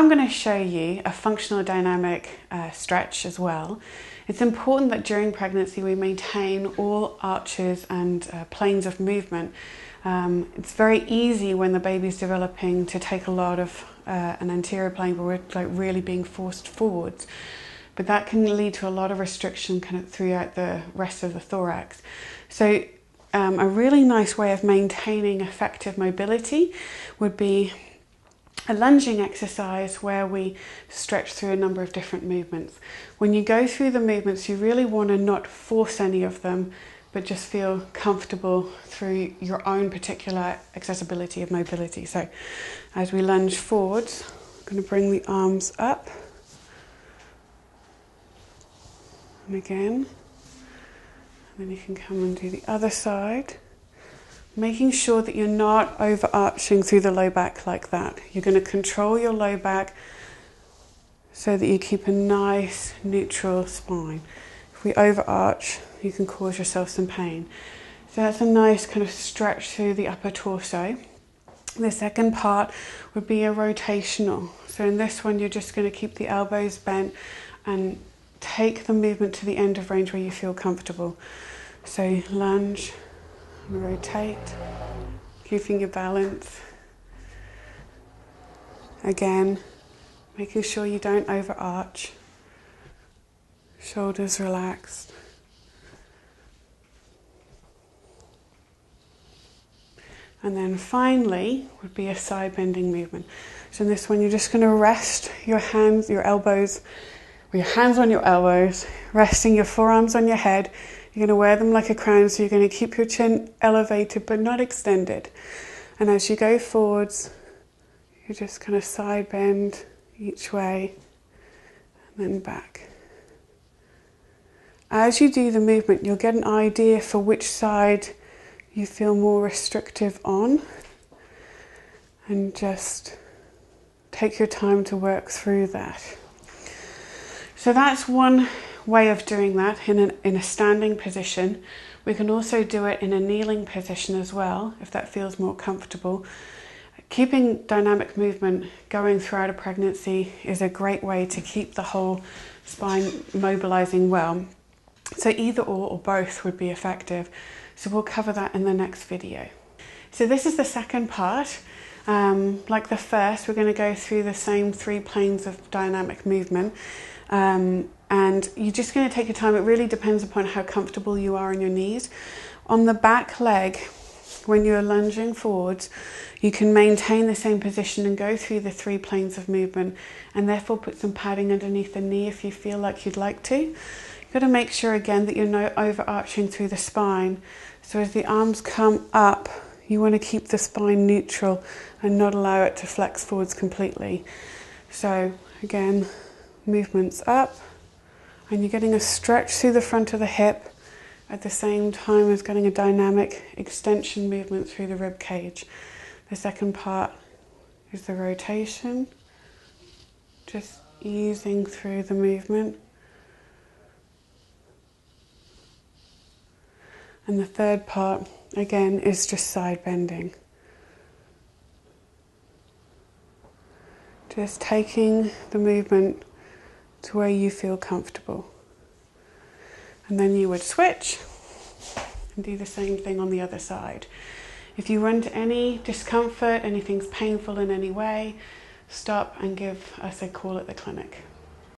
I'm going to show you a functional dynamic stretch as well. It's important that during pregnancy we maintain all arches and planes of movement. It's very easy when the baby's developing to take a lot of an anterior plane, but we're like really being forced forwards. But that can lead to a lot of restriction kind of throughout the rest of the thorax. So a really nice way of maintaining effective mobility would be a lunging exercise where we stretch through a number of different movements. When you go through the movements, you really want to not force any of them, but just feel comfortable through your own particular accessibility of mobility. So as we lunge forwards, I'm going to bring the arms up. And again. And then you can come and do the other side. Making sure that you're not overarching through the low back like that. You're going to control your low back so that you keep a nice neutral spine. If we overarch, you can cause yourself some pain. So that's a nice kind of stretch through the upper torso. The second part would be a rotational. So in this one, you're just going to keep the elbows bent and take the movement to the end of range where you feel comfortable. So lunge, rotate, keeping your balance. Again, making sure you don't overarch. Shoulders relaxed. And then finally would be a side bending movement. So in this one, you're just going to rest your hands, your elbows, with your hands on your elbows, resting your forearms on your head. You're going to wear them like a crown, so you're going to keep your chin elevated but not extended. And as you go forwards, you just kind of side bend each way and then back. As you do the movement, you'll get an idea for which side you feel more restrictive on, and just take your time to work through that. So that's one way of doing that in a standing position. We can also do it in a kneeling position as well, if that feels more comfortable. Keeping dynamic movement going throughout a pregnancy is a great way to keep the whole spine mobilizing well. So either or both would be effective. So we'll cover that in the next video. So this is the second part. Like the first, we're going to go through the same 3 planes of dynamic movement. And you're just going to take your time. It really depends upon how comfortable you are on your knees. On the back leg, when you're lunging forwards, you can maintain the same position and go through the 3 planes of movement, and therefore put some padding underneath the knee if you feel like you'd like to. You've got to make sure again that you're not overarching through the spine. So as the arms come up, you want to keep the spine neutral and not allow it to flex forwards completely. So again, movements up, and you're getting a stretch through the front of the hip at the same time as getting a dynamic extension movement through the rib cage. The second part is the rotation, just easing through the movement. And the third part, again, is just side bending. Just taking the movement to where you feel comfortable. And then you would switch and do the same thing on the other side. If you run into any discomfort, anything's painful in any way, stop and give us a call at the clinic.